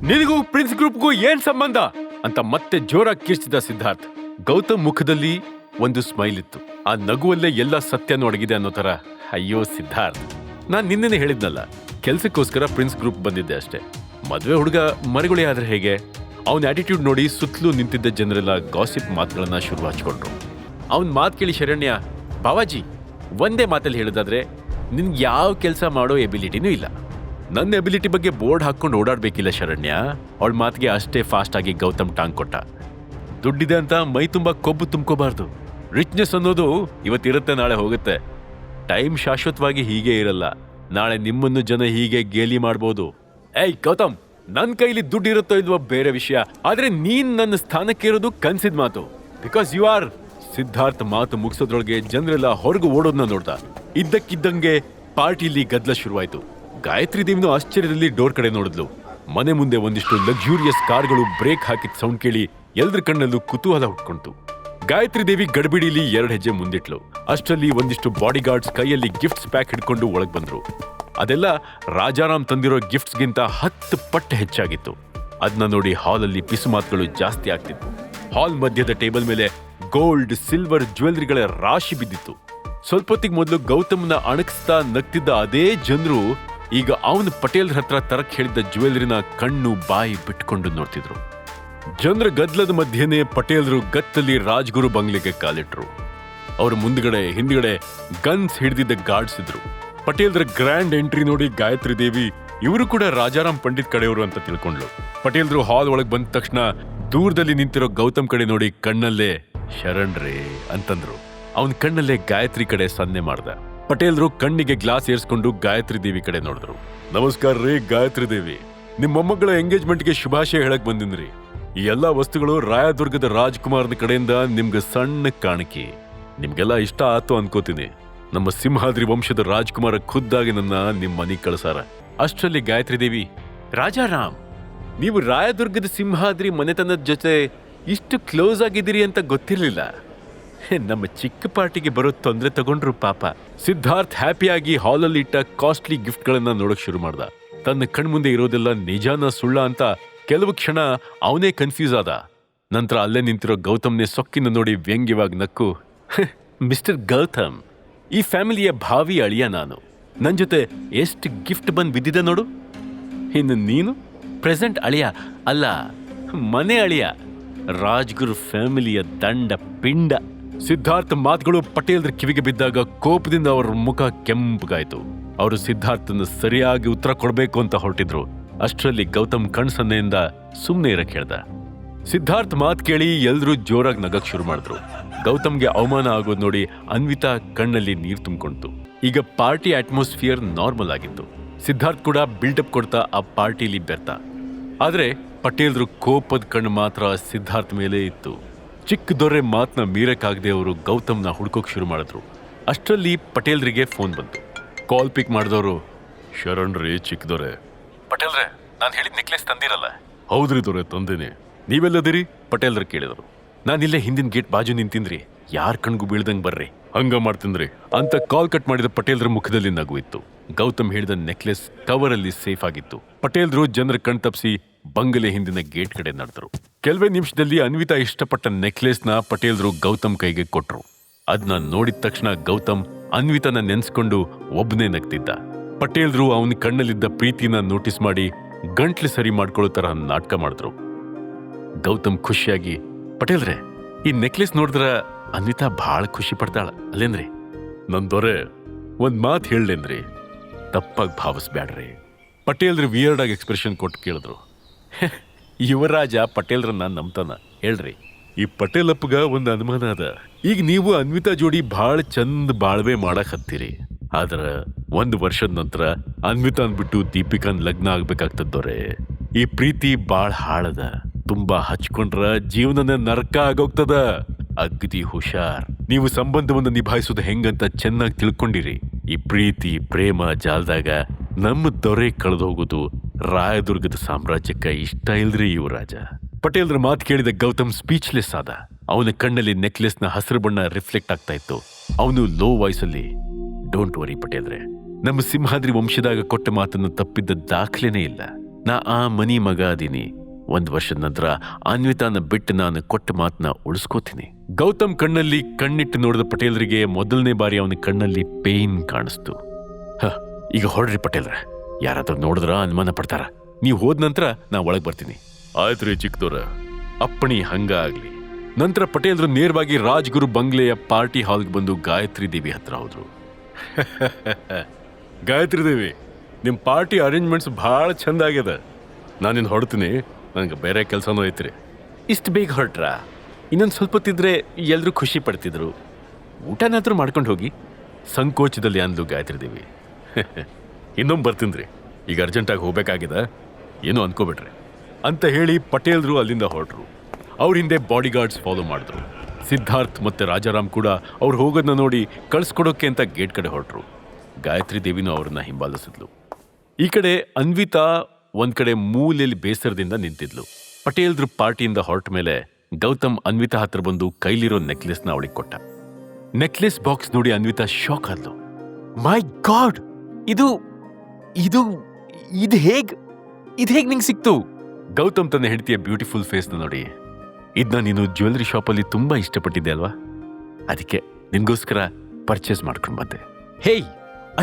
ನಿನಗೂ ಪ್ರಿನ್ಸ್ ಗ್ರೂಪ್ಗೂ ಏನ್ ಸಂಬಂಧ ಅಂತ ಮತ್ತೆ ಜೋರಾಗಿ ಕಿರ್ಚಿದ ಸಿದ್ಧಾರ್ಥ್. ಗೌತಮ್ ಮುಖದಲ್ಲಿ ಒಂದು ಸ್ಮೈಲ್ ಇತ್ತು. ಆ ನಗುವಲ್ಲೇ ಎಲ್ಲ ಸತ್ಯನೂ ಅಡಗಿದೆ ಅನ್ನೋ ತರ. ಅಯ್ಯೋ ಸಿದ್ಧಾರ್ಥ್, ನಾನ್ ನಿನ್ನೆ ಹೇಳಿದ್ನಲ್ಲ, ಕೆಲ್ಸಕ್ಕೋಸ್ಕರ ಪ್ರಿನ್ಸ್ ಗ್ರೂಪ್ ಬಂದಿದ್ದೆ ಅಷ್ಟೇ. ಮದ್ವೆ ಹುಡುಗ ಮರಿಗುಳಿ ಆದ್ರೆ ಹೇಗೆ? ಅವನ ಆಟಿಟ್ಯೂಡ್ ನೋಡಿ ಸುತ್ತಲೂ ನಿಂತಿದ್ದ ಜನರೆಲ್ಲ ಗಾಸಿಪ್ ಮಾತುಗಳನ್ನ ಶುರು ಹಚ್ಕೊಂಡ್ರು. ಅವನ್ ಮಾತು ಕೇಳಿ ಶರಣ್ಯ, ಬಾವಾಜಿ ಒಂದೇ ಮಾತಲ್ಲಿ ಹೇಳೋದಾದ್ರೆ ನಿನ್ಗೆ ಯಾವ ಕೆಲಸ ಮಾಡೋ ಎಬಿಲಿಟಿನೂ ಇಲ್ಲ. ನನ್ನ ಎಬಿಲಿಟಿ ಬಗ್ಗೆ ಬೋರ್ಡ್ ಹಾಕೊಂಡು ಓಡಾಡ್ಬೇಕಿಲ್ಲ ಶರಣ್ಯ. ಅವಳ ಮಾತಿಗೆ ಅಷ್ಟೇ ಫಾಸ್ಟ್ ಆಗಿ ಗೌತಮ್ ಟಾಂಗ್ ಕೊಟ್ಟ. ದುಡ್ಡಿದೆ ಅಂತ ಮೈ ತುಂಬಾ ಕೊಬ್ಬು ತುಂಬ್ಕೋಬಾರ್ದು. ರಿಚ್ನೆಸ್ ಅನ್ನೋದು ಇವತ್ತಿರುತ್ತೆ, ನಾಳೆ ಹೋಗುತ್ತೆ. ಟೈಮ್ ಶಾಶ್ವತವಾಗಿ ಹೀಗೆ ಇರಲ್ಲ. ನಾಳೆ ನಿಮ್ಮನ್ನು ಜನ ಹೀಗೆ ಗೇಲಿ ಮಾಡ್ಬೋದು. ಏಯ್ ಗೌತಮ್, ನನ್ನ ಕೈಲಿ ದುಡ್ಡು ಇರುತ್ತೋ ಇಲ್ವೋ ಬೇರೆ ವಿಷಯ, ಆದ್ರೆ ನೀನ್ ನನ್ನ ಸ್ಥಾನಕ್ಕೆ ಇರೋದು ಕನ್ಸಿದ್ ಮಾತು. Because you are. ಸಿದ್ಧಾರ್ಥ್ ಮಾತು ಮುಗಿಸೋದ್ರೊಳಗೆ ಜನರೆಲ್ಲ ಹೊರಗು ಓಡೋದನ್ನ ನೋಡ್ದ. ಇದ್ದಕ್ಕಿದ್ದಂಗೆ ಪಾರ್ಟಿಲಿ ಗದ್ದಲ ಶುರುವಾಯ್ತು. ಗಾಯತ್ರಿ ದೇವಿನೂ ಆಶ್ಚರ್ಯದಲ್ಲಿ ಡೋರ್ ಕಡೆ ನೋಡಿದ್ಲು. ಮನೆ ಮುಂದೆ ಒಂದಿಷ್ಟು ಲಕ್ಸುರಿಯಸ್ ಕಾರ್ಗಳು ಬ್ರೇಕ್ ಹಾಕಿದ ಸೌಂಡ್ ಕೇಳಿ ಎಲ್ರ ಕಣ್ಣಲ್ಲೂ ಕುತೂಹಲ ಹುಟ್ಕೊಂತು. ಗಾಯತ್ರಿ ದೇವಿ ಗಡ್ಬಿಡಿಲಿ 2 ಹೆಜ್ಜೆ ಮುಂದಿಟ್ಲು. ಅಷ್ಟರಲ್ಲಿ ಒಂದಿಷ್ಟು ಬಾಡಿಗಾರ್ಡ್ಸ್ ಕೈಯಲ್ಲಿ ಗಿಫ್ಟ್ಸ್ ಪ್ಯಾಕ್ ಹಿಡ್ಕೊಂಡು ಒಳಗ್ ಬಂದ್ರು. ಅದೆಲ್ಲ ರಾಜಾರಾಮ್ ತಂದಿರೋ ಗಿಫ್ಟ್ಸ್ಗಿಂತ 10 ಪಟ್ಟು ಹೆಚ್ಚಾಗಿತ್ತು. ಅದನ್ನ ನೋಡಿ ಹಾಲಲ್ಲಿ ಪಿಸು ಮಾತುಗಳು ಜಾಸ್ತಿ ಆಗ್ತಿದ್ವು. ಹಾಲ್ ಮಧ್ಯದ ಟೇಬಲ್ ಮೇಲೆ ಗೋಲ್ಡ್, ಸಿಲ್ವರ್ ಜ್ಯುವೆಲ್ರಿಗಳ ರಾಶಿ ಬಿದ್ದಿತ್ತು. ಸ್ವಲ್ಪ ಹೊತ್ತಿಗೆ ಮೊದಲು ಗೌತಮ್ನ ಅಣಗಿಸ್ತಾ ನಗ್ತಿದ್ದ ಅದೇ ಜನರು ಈಗ ಅವನು ಪಟೇಲ್ ಹತ್ರ ತರಕ್ ಹೇಳಿದ್ದ ಜ್ಯುವೆಲ್ರಿನ ಕಣ್ಣು ಬಾಯಿ ಬಿಟ್ಕೊಂಡು ನೋಡ್ತಿದ್ರು. ಜನರ ಗದ್ದಲದ ಮಧ್ಯೆನೇ ಪಟೇಲ್ರು ಗತ್ತಲ್ಲಿ ರಾಜ್ಗುರು ಬಂಗ್ಲೆಗೆ ಕಾಲಿಟ್ರು. ಅವ್ರ ಮುಂದ್ಗಡೆ ಹಿಂದ್ಗಡೆ ಗನ್ಸ್ ಹಿಡಿದಿದ್ದ ಗಾರ್ಡ್ಸ್ ಇದ್ರು. ಪಟೇಲ್ರ ಗ್ರ್ಯಾಂಡ್ ಎಂಟ್ರಿ ನೋಡಿ ಗಾಯತ್ರಿ ದೇವಿ ಇವರು ಕೂಡ ರಾಜಾರಾಮ್ ಪಂಡಿತ್ ಕಡೆಯವರು ಅಂತ ತಿಳ್ಕೊಂಡ್ಲು. ಪಟೇಲ್ರು ಹಾಲ್ ಒಳಗ್ ಬಂದ ತಕ್ಷಣ ದೂರದಲ್ಲಿ ನಿಂತಿರೋ ಗೌತಮ್ ಕಡೆ ನೋಡಿ ಕಣ್ಣಲ್ಲೇ ಶರಣ್ರೇ ಅಂತಂದ್ರು. ಅವನ್ ಕಣ್ಣಲ್ಲೇ ಗಾಯತ್ರಿ ಕಡೆ ಸನ್ನೆ ಮಾಡ್ದ. ಪಟೇಲ್ರು ಕಣ್ಣಿಗೆ ಗ್ಲಾಸ್ ಏರ್ಸ್ಕೊಂಡು ಗಾಯತ್ರಿ ದೇವಿ ಕಡೆ ನೋಡಿದ್ರು. ನಮಸ್ಕಾರ ರೀ ಗಾಯತ್ರಿ ದೇವಿ, ನಿಮ್ ಮೊಮ್ಮಗಳ ಎಂಗೇಜ್ಮೆಂಟ್ಗೆ ಶುಭಾಶಯ ಹೇಳಕ್ ಬಂದಿನ್ರಿ. ಈ ಎಲ್ಲಾ ವಸ್ತುಗಳು ರಾಯದುರ್ಗದ ರಾಜ್ಕುಮಾರ್ನ ಕಡೆಯಿಂದ ನಿಮ್ಗೆ ಸಣ್ಣ ಕಾಣಿಕೆ. ನಿಮ್ಗೆಲ್ಲ ಇಷ್ಟ ಆತು ಅನ್ಕೋತೀನಿ. ನಮ್ಮ ಸಿಂಹಾದ್ರಿ ವಂಶದ ರಾಜ್ಕುಮಾರ ಖುದ್ದಾಗಿ ನನ್ನ ನಿಮ್ ಮನೆಗ್ ಕಳ್ಸಾರ. ಅಷ್ಟರಲ್ಲಿ ಗಾಯತ್ರಿ ದೇವಿ, ರಾಜಾರಾಮ್, ನೀವು ರಾಯದುರ್ಗದ ಸಿಂಹಾದ್ರಿ ಮನೆತನದ ಜೊತೆ ಇಷ್ಟು ಕ್ಲೋಸ್ ಆಗಿದ್ದೀರಿ ಅಂತ ಗೊತ್ತಿರ್ಲಿಲ್ಲ. ನಮ್ಮ ಚಿಕ್ಕ ಪಾರ್ಟಿಗೆ ಬರೋ ತೊಂದರೆ ತಗೊಂಡ್ರು ಪಾಪ. ಸಿದ್ಧಾರ್ಥ್ ಹ್ಯಾಪಿಯಾಗಿ ಹಾಲಲ್ಲಿ ಇಟ್ಟ ಕಾಸ್ಟ್ಲಿ ಗಿಫ್ಟ್ಗಳನ್ನ ನೋಡಕ್ ಶುರು ಮಾಡ್ದ. ತನ್ನ ಕಣ್ಮುಂದೆ ಇರೋದೆಲ್ಲ ನಿಜಾನ ಸುಳ್ಳ ಅಂತ ಕೆಲವು ಕ್ಷಣ ಅವನೇ ಕನ್ಫ್ಯೂಸ್ ಆದ. ನಂತರ ಅಲ್ಲೇ ನಿಂತಿರೋ ಗೌತಮ್ನೇ ಸೊಕ್ಕಿನ ನೋಡಿ ವ್ಯಂಗ್ಯವಾಗಿ ನಕ್ಕು, ಮಿಸ್ಟರ್ ಗೌತಮ್, ಈ ಫ್ಯಾಮಿಲಿಯ ಭಾವಿ ಅಳಿಯ ನಾನು. ನನ್ ಜೊತೆ ಎಷ್ಟು ಗಿಫ್ಟ್ ಬಂದ್ ಬಿದ್ದಿದೆ ನೋಡು. ಇನ್ನು ನೀನು ಪ್ರೆಸೆಂಟ್ ಅಳಿಯ ಅಲ್ಲ, ಮನೆ ಅಳಿಯ, ರಾಜ್ಗುರು ಫ್ಯಾಮಿಲಿಯ ದಂಡ ಪಿಂಡ. ಸಿದ್ಧಾರ್ಥ್ ಮಾತುಗಳು ಪಟೇಲ್ರ ಕಿವಿಗೆ ಬಿದ್ದಾಗ ಕೋಪದಿಂದ ಅವರ ಮುಖ ಕೆಂಪಗಾಯ್ತು. ಅವರು ಸಿದ್ಧಾರ್ಥನ ಸರಿಯಾಗಿ ಉತ್ತರ ಕೊಡ್ಬೇಕು ಅಂತ ಹೊರಟಿದ್ರು. ಅಷ್ಟರಲ್ಲಿ ಗೌತಮ್ ಕಣ್ಸನ್ನೆಯಿಂದ ಸುಮ್ನೆ ಇರಕ್ ಹೇಳ್ದ. ಸಿದ್ಧಾರ್ಥ್ ಮಾತು ಕೇಳಿ ಎಲ್ರೂ ಜೋರಾಗಿ ನಗಕ್ ಶುರು ಮಾಡಿದ್ರು. ಗೌತಮ್ಗೆ ಅವಮಾನ ಆಗೋದ್ ನೋಡಿ ಅನ್ವಿತಾ ಕಣ್ಣಲ್ಲಿ ನೀರು ತುಂಬಿಕೊಂಡಿತು. ಈಗ ಪಾರ್ಟಿ ಅಟ್ಮಾಸ್ಫಿಯರ್ ನಾರ್ಮಲ್ ಆಗಿತ್ತು. ಸಿದ್ಧಾರ್ಥ್ ಕೂಡ ಬಿಲ್ಡಪ್ ಕೊಡ್ತಾ ಆ ಪಾರ್ಟಿಲಿ ಬೆರ್ತ. ಆದ್ರೆ ಪಟೇಲ್ರು ಕೋಪದ ಕಣ್ಣು ಮಾತ್ರ ಸಿದ್ಧಾರ್ಥ್ ಮೇಲೆ ಇತ್ತು. ಚಿಕ್ಕ ದೊರೆ ಮಾತನ್ನ ಮೀರಕ್ಕಾಗದೆ ಅವರು ಗೌತಮ್ನ ಹುಡ್ಕೋಕ್ ಶುರು ಮಾಡಿದ್ರು. ಅಷ್ಟರಲ್ಲಿ ಪಟೇಲ್ರಿಗೆ ಫೋನ್ ಬಂತು. ಕಾಲ್ ಪಿಕ್ ಮಾಡಿದವರು, ಶರಣ್ ರೀ ಚಿಕ್ಕ ದೊರೆ. ಪಟೇಲ್ರೆ, ನಾನು ಹೇಳಿದ ನೆಕ್ಲೆಸ್ ತಂದಿರಲ್ಲ? ಹೌದ್ರಿ ದೊರೆ, ತಂದೇನೆ. ನೀವೆಲ್ಲದಿರಿ? ಪಟೇಲ್ರು ಕೇಳಿದ್ರು. ನಾನಿಲ್ಲೇ ಹಿಂದಿನ ಗೇಟ್ ಬಾಜು ನಿಂತಿನ್ರಿ, ಯಾರ್ ಕಣ್ಗೂ ಬೀಳ್ದಂಗ್ ಬರ್ರಿ. ಹಂಗ ಮಾಡ್ತಿನ್ರಿ ಅಂತ ಕಾಲ್ ಕಟ್ ಮಾಡಿದ ಪಟೇಲ್ರ ಮುಖದಲ್ಲಿ ನಗು ಇತ್ತು. ಗೌತಮ್ ಹೇಳಿದ ನೆಕ್ಲೆಸ್ ಕವರ್ ಅಲ್ಲಿ ಸೇಫ್ ಆಗಿತ್ತು. ಪಟೇಲ್ರು ಜನರ ಕಣ್ ತಪ್ಪಿಸಿ ಬಂಗಲೆ ಹಿಂದಿನ ಗೇಟ್ ಕಡೆ ನಡೆದ್ರು. ಕೆಲವೇ ನಿಮಿಷದಲ್ಲಿ ಅನ್ವಿತಾ ಇಷ್ಟಪಟ್ಟ ನೆಕ್ಲೆಸ್ನ ಪಟೇಲ್ರು ಗೌತಮ್ ಕೈಗೆ ಕೊಟ್ರು. ಅದನ್ನ ನೋಡಿದ ತಕ್ಷಣ ಗೌತಮ್ ಅನ್ವಿತಾನ ನೆನ್ಸ್ಕೊಂಡು ಒಬ್ಬನೇ ನಗ್ತಿದ್ದ. ಪಟೇಲ್ರು ಅವನ ಕಣ್ಣಲ್ಲಿದ್ದ ಪ್ರೀತಿನ ನೋಟಿಸ್ ಮಾಡಿ ಗಂಟ್ಲು ಸರಿ ಮಾಡ್ಕೊಳ್ಳೋ ತರ ನಾಟಕ ಮಾಡಿದ್ರು. ಗೌತಮ್ ಖುಷಿಯಾಗಿ, ಪಟೇಲ್ರೆ, ಈ ನೆಕ್ಲೆಸ್ ನೋಡಿದ್ರ ಅನ್ವಿತಾ ಬಹಳ ಖುಷಿ ಪಡ್ತಾಳ ಅಲ್ಲೇನ್ರಿ? ನನ್ ದೊರೆ, ಒಂದ್ ಮಾತು ಹೇಳೇನ್ರಿ, ತಪ್ಪಾಗಿ ಭಾವಿಸ್ಬ್ಯಾಡ್ರಿ. ಪಟೇಲ್ರು ವಿಯರ್ಡ್ ಆಗಿ ಎಕ್ಸ್ಪ್ರೆಷನ್ ಕೊಟ್ಟು ಕೇಳಿದ್ರು. ಯುವರಾಜ ಪಟೇಲ್ರನ್ನ ನಂಬ್ತಾನ, ಹೇಳ್ರಿ. ಈ ಪಟೇಲಪ್ಪಗ ಒಂದು ಅನುಮಾನ ಅದ. ಈಗ ನೀವು ಅನ್ವಿತಾ ಜೋಡಿ ಬಹಳ ಚಂದ ಬಾಳ್ವೆ ಮಾಡಕ್ ಹತ್ತೀರಿ. ಆದ್ರ 1 ವರ್ಷದ ನಂತರ ಅನ್ವಿತಾನ್ ಬಿಟ್ಟು ದೀಪಿಕಾನ್ ಲಗ್ನ ಆಗ್ಬೇಕಾಗ್ತದವ್ರೆ. ಈ ಪ್ರೀತಿ ಬಾಳ್ ಹಾಳದ. ತುಂಬಾ ಹಚ್ಕೊಂಡ್ರ ಜೀವನನ ನರಕ ಆಗೋಗ್ತದ. ಅಗ್ದಿ ಹುಷಾರ್. ನೀವು ಸಂಬಂಧವನ್ನು ನಿಭಾಯಿಸೋದು ಹೆಂಗಂತ ಚೆನ್ನಾಗಿ ತಿಳ್ಕೊಂಡಿರಿ. ಈ ಪ್ರೀತಿ ಪ್ರೇಮ ಜಾಲದಾಗ ನಮ್ಮ ದೊರೆ ಕಳೆದು ಹೋಗೋದು ರಾಯದುರ್ಗದ ಸಾಮ್ರಾಜ್ಯಕ್ಕ ಇಷ್ಟ ಇಲ್ರಿ ಯುವರಾಜ. ಪಟೇಲ್ರ ಮಾತು ಕೇಳಿದ ಗೌತಮ್ ಸ್ಪೀಚ್ಲೆಸ್ ಆದ. ಅವನ ಕಣ್ಣಲ್ಲಿ ನೆಕ್ಲೆಸ್ನ ಹಸಿರು ಬಣ್ಣ ರಿಫ್ಲೆಕ್ಟ್ ಆಗ್ತಾ ಇತ್ತು. ಅವನು ಲೋ ವಾಯ್ಸಲ್ಲಿ, ಡೋಂಟ್ ವರಿ ಪಟೇಲ್ರೆ, ನಮ್ಮ ಸಿಂಹಾದ್ರಿ ವಂಶದಾಗ ಕೊಟ್ಟ ಮಾತನ್ನು ತಪ್ಪಿದ್ದ ದಾಖಲೆನೇ ಇಲ್ಲ. ನಾ ಆ ಮನಿ ಮಗ ಅದೀನಿ. 1 ವರ್ಷದ ನಂತರ ಅನ್ವಿತಾನ ಬಿಟ್ಟು ನಾನು ಕೊಟ್ಟ ಮಾತನ್ನ ಉಳಿಸ್ಕೋತೀನಿ. ಗೌತಮ್ ಕಣ್ಣಲ್ಲಿ ಕಣ್ಣಿಟ್ಟು ನೋಡಿದ ಪಟೇಲ್ರಿಗೆ ಮೊದಲನೇ ಬಾರಿ ಅವನ ಕಣ್ಣಲ್ಲಿ ಪೇನ್ ಕಾಣಿಸ್ತು. ಈಗ ಹೊರಡ್ರಿ ಪಟೇಲ್ರ, ಯಾರಾದ್ರೂ ನೋಡಿದ್ರ ಅನುಮಾನ ಪಡ್ತಾರ. ನೀವು ಹೋದ ನಂತರ ನಾ ಒಳಗ್ ಬರ್ತೀನಿ. ಆಯ್ತು ರೀ ಚಿಕ್ಕದವ್ರ, ಅಪ್ಪಣಿ ಹಂಗ ಆಗ್ಲಿ. ನಂತರ ಪಟೇಲ್ರು ನೇರವಾಗಿ ರಾಜ್ಗುರು ಬಂಗ್ಲೆಯ ಪಾರ್ಟಿ ಹಾಲ್ಗೆ ಬಂದು ಗಾಯತ್ರಿ ದೇವಿ ಹತ್ರ ಹೋದ್ರು. ಗಾಯತ್ರಿ ದೇವಿ, ನಿಮ್ ಪಾರ್ಟಿ ಅರೇಂಜ್ಮೆಂಟ್ಸ್ ಬಹಳ ಚಂದ ಆಗ್ಯದ. ನಾನಿನ್ ಹೊಡ್ತೀನಿ, ನಂಗೆ ಬೇರೆ ಕೆಲಸನೂ ಐತ್ರಿ. ಇಷ್ಟು ಬೇಗ ಹೊರಟ್ರ? ಇನ್ನೊಂದು ಸ್ವಲ್ಪ ಹೊತ್ತಿದ್ರೆ ಎಲ್ರೂ ಖುಷಿ ಪಡ್ತಿದ್ರು. ಊಟನಾದ್ರೂ ಮಾಡ್ಕೊಂಡು ಹೋಗಿ, ಸಂಕೋಚದಲ್ಲಿ ಅಂದ್ಲು ಗಾಯತ್ರಿ ದೇವಿ. ಇನ್ನೊಮ್ಮೆ ಬರ್ತೀನಿ ರೀ, ಈಗ ಅರ್ಜೆಂಟಾಗಿ ಹೋಗ್ಬೇಕಾಗಿದೆ, ಏನೋ ಅನ್ಕೋಬಿಟ್ರೆ ಅಂತ ಹೇಳಿ ಪಟೇಲ್ರು ಅಲ್ಲಿಂದ ಹೊರಟ್ರು. ಅವ್ರ ಹಿಂದೆ ಬಾಡಿಗಾರ್ಡ್ಸ್ ಫಾಲೋ ಮಾಡಿದ್ರು. ಸಿದ್ಧಾರ್ಥ್ ಮತ್ತೆ ರಾಜಾರಾಮ್ ಕೂಡ ಅವ್ರು ಹೋಗೋದನ್ನ ನೋಡಿ ಕಳ್ಸ್ಕೊಡೋಕೆ ಅಂತ ಗೇಟ್ ಕಡೆ ಹೊರಟ್ರು. ಗಾಯತ್ರಿ ದೇವಿನೂ ಅವ್ರನ್ನ ಹಿಂಬಾಲಿಸಿದ್ಲು. ಈ ಕಡೆ ಅನ್ವಿತಾ ಒಂದ್ ಕಡೆ ಮೂಲೆಯಲ್ಲಿ ಬೇಸರದಿಂದ ನಿಂತಿದ್ಲು. ಪಟೇಲ್ರು ಪಾರ್ಟಿಯಿಂದ ಹೊರಟ ಮೇಲೆ ಗೌತಮ್ ಅನ್ವಿತಾ ಹತ್ರ ಬಂದು ಕೈಲಿರೋ ನೆಕ್ಲೆಸ್ನ ಅವಳಿಗೆ ಕೊಟ್ಟ. ನೆಕ್ಲೆಸ್ ಬಾಕ್ಸ್ ನೋಡಿ ಅನ್ವಿತಾ ಶಾಕ್ ಆದ್ಲು. ಮೈ ಗಾಡ್, ಇದು ಇದು ಇದು ಹೇಗ್ ನಿಂಗೆ ಸಿಕ್ತು? ಗೌತಮ್ ತನ್ನ ಹೆಂಡತಿಯ ಬ್ಯೂಟಿಫುಲ್ ಫೇಸ್ನ ನೋಡಿ, ಇದನ್ನ ನೀನು ಜ್ಯುವೆಲರಿ ಶಾಪಲ್ಲಿ ತುಂಬಾ ಇಷ್ಟಪಟ್ಟಿದ್ದೆ ಅಲ್ವಾ, ಅದಕ್ಕೆ ನಿನ್ಗೋಸ್ಕರ ಪರ್ಚೇಸ್ ಮಾಡ್ಕೊಂಡು ಬಂದೆ. ಹೇಯ್,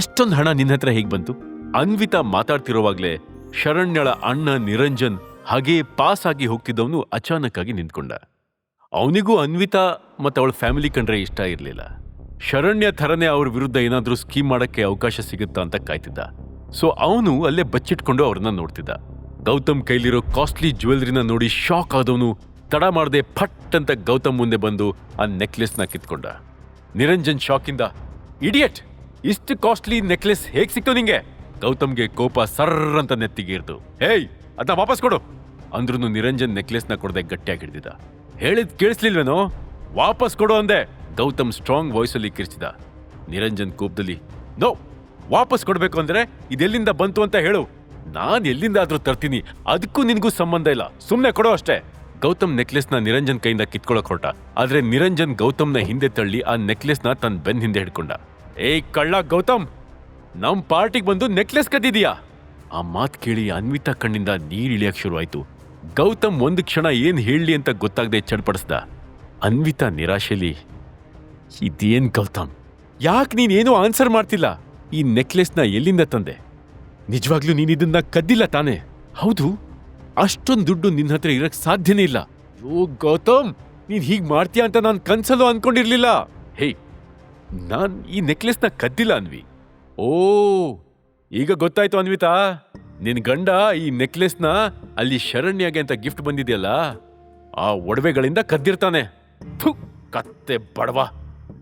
ಅಷ್ಟೊಂದು ಹಣ ನಿನ್ನ ಹತ್ರ ಹೇಗ್ ಬಂತು? ಅನ್ವಿತಾ ಮಾತಾಡ್ತಿರೋವಾಗ್ಲೇ ಶರಣ್ಯಳ ಅಣ್ಣ ನಿರಂಜನ್ ಹಾಗೇ ಪಾಸ್ ಆಗಿ ಹೋಗ್ತಿದ್ದವನು ಅಚಾನಕ್ ಆಗಿ ನಿಂತ್ಕೊಂಡ. ಅವನಿಗೂ ಅನ್ವಿತಾ ಮತ್ತು ಅವಳ ಫ್ಯಾಮಿಲಿ ಕಂಡ್ರೆ ಇಷ್ಟ ಇರಲಿಲ್ಲ. ಶರಣ್ಯ ಥರನೇ ಅವ್ರ ವಿರುದ್ಧ ಏನಾದ್ರೂ ಸ್ಕೀಮ್ ಮಾಡಕ್ಕೆ ಅವಕಾಶ ಸಿಗುತ್ತಾ ಅಂತ ಕಾಯ್ತಿದ್ದ. ಸೊ ಅವನು ಅಲ್ಲೇ ಬಚ್ಚಿಟ್ಕೊಂಡು ಅವ್ರನ್ನ ನೋಡ್ತಿದ್ದ. ಗೌತಮ್ ಕೈಲಿರೋ ಕಾಸ್ಟ್ಲಿ ಜ್ಯುವೆಲರಿನ ನೋಡಿ ಶಾಕ್ ಆದವನು ತಡ ಮಾಡದೆ ಫಟ್ ಅಂತ ಗೌತಮ್ ಮುಂದೆ ಬಂದು ಆ ನೆಕ್ಲೆಸ್ನ ಕಿತ್ಕೊಂಡ. ನಿರಂಜನ್ ಶಾಕಿಂದ, ಇಡಿಯಟ್, ಇಷ್ಟು ಕಾಸ್ಟ್ಲಿ ನೆಕ್ಲೆಸ್ ಹೇಗ್ ಸಿಕ್ತು ನಿಂಗೆ? ಗೌತಮ್ಗೆ ಕೋಪ ಸರ್ರ್ ಅಂತ ನೆತ್ತಿಗೇರ್ದು. ಹೇಯ್, ಅದನ್ನ ವಾಪಸ್ ಕೊಡು ಅಂದ್ರೂ ನಿರಂಜನ್ ನೆಕ್ಲೆಸ್ನ ಕೊಡದೆ ಗಟ್ಟಿಯಾಗಿ ಹಿಡಿದಿದ್ದ. ಹೇಳಿದ್ ಕೇಳಿಸ್ಲಿಲ್ವೇನೋ? ವಾಪಸ್ ಕೊಡು ಅಂದೆ. ಗೌತಮ್ ಸ್ಟ್ರಾಂಗ್ ವಾಯ್ಸಲ್ಲಿ ಕಿರ್ಚಿದ. ನಿರಂಜನ್ ಕೋಪದಲ್ಲಿ, ನೋ, ವಾಪಸ್ ಕೊಡ್ಬೇಕು ಅಂದ್ರೆ ಇದೆಲ್ಲಿಂದ ಬಂತು ಅಂತ ಹೇಳು, ನಾನ್ ಎಲ್ಲಿಂದಾದ್ರೂ ತರ್ತೀನಿ, ಅದಕ್ಕೂ ನಿನ್ಗೂ ಸಂಬಂಧ ಇಲ್ಲ, ಸುಮ್ನೆ ಕೊಡೋ ಅಷ್ಟೇ. ಗೌತಮ್ ನೆಕ್ಲೆಸ್ನ ನಿರಂಜನ್ ಕೈಯಿಂದ ಕಿತ್ಕೊಳಕ್ ಹೊರಟ. ಆದ್ರೆ ನಿರಂಜನ್ ಗೌತಮ್ನ ಹಿಂದೆ ತಳ್ಳಿ ಆ ನೆಕ್ಲೆಸ್ನ ತನ್ನ ಬೆನ್ ಹಿಂದೆ ಹಿಡ್ಕೊಂಡ. ಏಯ್ ಕಳ್ಳ ಗೌತಮ್, ನಮ್ ಪಾರ್ಟಿಗೆ ಬಂದು ನೆಕ್ಲೆಸ್ ಕದ್ದಿದೀಯಾ? ಆ ಮಾತ್ ಕೇಳಿ ಅನ್ವಿತಾ ಕಣ್ಣಿಂದ ನೀರಿಳಿಯಕ್ ಶುರು ಆಯ್ತು. ಗೌತಮ್ ಒಂದು ಕ್ಷಣ ಏನ್ ಹೇಳಲಿ ಅಂತ ಗೊತ್ತಾಗದೆ ಚಡ್ಪಡಿಸ್ದ. ಅನ್ವಿತಾ ನಿರಾಶೆಲಿ, ಇದೇನ್ ಗೌತಮ್, ಯಾಕೆ ನೀನೇನು ಆನ್ಸರ್ ಮಾಡ್ತಿಲ್ಲ? ಈ ನೆಕ್ಲೆಸ್ನ ಎಲ್ಲಿಂದ ತಂದೆ? ನಿಜವಾಗ್ಲೂ ನೀನಿದನ್ನ ಕದ್ದಿಲ್ಲ ತಾನೆ? ಹೌದು, ಅಷ್ಟೊಂದು ದುಡ್ಡು ನಿನ್ನ ಹತ್ರ ಇರಕ್ ಸಾಧ್ಯನೇ ಇಲ್ಲ. ಓ ಗೌತಮ್, ನೀನ್ ಹೀಗ್ ಮಾಡ್ತೀಯ ಅಂತ ನಾನ್ ಕನ್ಸಲ್ಲೂ ಅನ್ಕೊಂಡಿರ್ಲಿಲ್ಲ. ಹೇಯ್, ನಾನ್ ಈ ನೆಕ್ಲೆಸ್ನ ಕದ್ದಿಲ್ಲ ಅನ್ವಿ. ಓ, ಈಗ ಗೊತ್ತಾಯ್ತು ಅನ್ವಿತಾ, ನಿನ್ ಗಂಡ ಈ ನೆಕ್ಲೆಸ್ನ ಅಲ್ಲಿ ಶರಣ್ಯಗೆ ಅಂತ ಗಿಫ್ಟ್ ಬಂದಿದೆಯಲ್ಲ, ಆ ಒಡವೆಗಳಿಂದ ಕದ್ದಿರ್ತಾನೆ. ಥು, ಕತ್ತೆ ಬಡವ,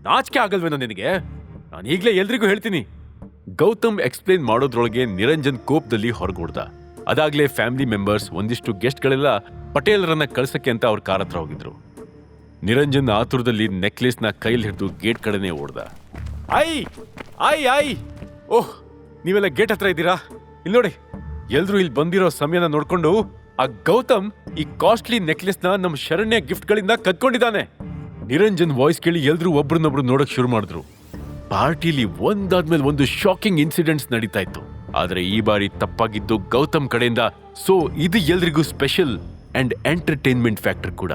ನಾಚಿಕೆ ಆಗಲ್ವೇನೋ ನಿನಗೆ? ನಾನು ಈಗ್ಲೇ ಎಲ್ರಿಗೂ ಹೇಳ್ತೀನಿ. ಗೌತಮ್ ಎಕ್ಸ್ಪ್ಲೇನ್ ಮಾಡೋದ್ರೊಳಗೆ ನಿರಂಜನ್ ಕೋಪದಲ್ಲಿ ಹೊರಗೋಡ್ದ. ಅದಾಗ್ಲೇ ಫ್ಯಾಮಿಲಿ ಮೆಂಬರ್ಸ್, ಒಂದಿಷ್ಟು ಗೆಸ್ಟ್ಗಳೆಲ್ಲ ಪಟೇಲ್ರನ್ನ ಕಳ್ಸಕ್ಕೆ ಅಂತ ಅವ್ರ ಕಾರ್ ಹತ್ರ ಹೋಗಿದ್ರು. ನಿರಂಜನ್ ಆತುರದಲ್ಲಿ ನೆಕ್ಲೆಸ್ನ ಕೈಲಿ ಹಿಡಿದು ಗೇಟ್ ಕಡೆನೆ ಓಡ್ದ. ಐ ಓಹ್, ನೀವೆಲ್ಲ ಗೇಟ್ ಹತ್ರ ಇದ್ದೀರಾ? ಇಲ್ಲಿ ನೋಡಿ, ಎಲ್ರು ಇಲ್ಲಿ ಬಂದಿರೋ ಸಮಯನ ನೋಡ್ಕೊಂಡು ಆ ಗೌತಮ್ ಈ ಕಾಸ್ಟ್ಲಿ ನೆಕ್ಲೆಸ್ನ ನಮ್ ಶರಣ್ಯ ಗಿಫ್ಟ್ಗಳಿಂದ ಕದ್ಕೊಂಡಿದ್ದಾನೆ. ನಿರಂಜನ್ ವಾಯ್ಸ್ ಕೇಳಿ ಎಲ್ರು ಒಬ್ರನ್ನೊಬ್ರು ನೋಡಕ್ ಶುರು ಮಾಡಿದ್ರು. ಪಾರ್ಟಿಲಿ ಒಂದಾದ್ಮೇಲೆ ಒಂದು ಶಾಕಿಂಗ್ ಇನ್ಸಿಡೆಂಟ್ಸ್ ನಡೀತಾ ಇತ್ತು. ಆದ್ರೆ ಈ ಬಾರಿ ತಪ್ಪಾಗಿದ್ದು ಗೌತಮ್ ಕಡೆಯಿಂದ. ಸೊ ಇದು ಎಲ್ರಿಗೂ ಸ್ಪೆಷಲ್ ಅಂಡ್ ಎಂಟರ್ಟೈನ್ಮೆಂಟ್ ಫ್ಯಾಕ್ಟರ್ ಕೂಡ.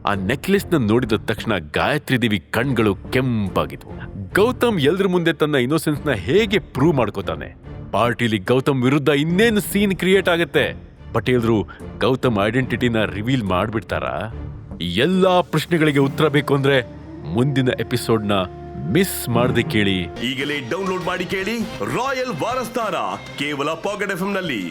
ಆ ನೆಕ್ಲೆಸ್ನ ನೋಡಿದ ತಕ್ಷಣ ಗಾಯತ್ರಿ ದೇವಿ ಕಣ್ಗಳು ಕೆಂಪಾಗಿದ್ವು. ಗೌತಮ್ ಎಲ್ರ ಮುಂದೆ ತನ್ನ ಇನ್ನೋಸೆನ್ಸ್ನ ಹೇಗೆ ಪ್ರೂವ್ ಮಾಡ್ಕೋತಾನೆ? ಪಾರ್ಟಿಲಿ ಗೌತಮ್ ವಿರುದ್ಧ ಇನ್ನೇನು ಸೀನ್ ಕ್ರಿಯೇಟ್ ಆಗತ್ತೆ? ಪಟೇಲ್ರು ಗೌತಮ್ ಐಡೆಂಟಿಟಿನ ರಿವೀಲ್ ಮಾಡ್ಬಿಡ್ತಾರಾ? ಎಲ್ಲಾ ಪ್ರಶ್ನೆಗಳಿಗೆ ಉತ್ತರ ಬೇಕು ಅಂದ್ರೆ ಮುಂದಿನ ಎಪಿಸೋಡ್ನ ಮಿಸ್ ಮಾಡದೆ ಕೇಳಿ. ಈಗಲೇ ಡೌನ್ಲೋಡ್ ಮಾಡಿ ಕೇಳಿ ರಾಯಲ್ ವಾರಸ್ದಾರ, ಕೇವಲ ಪಾಕೆಟ್ ಎಫ್ಎಂ ನಲ್ಲಿ.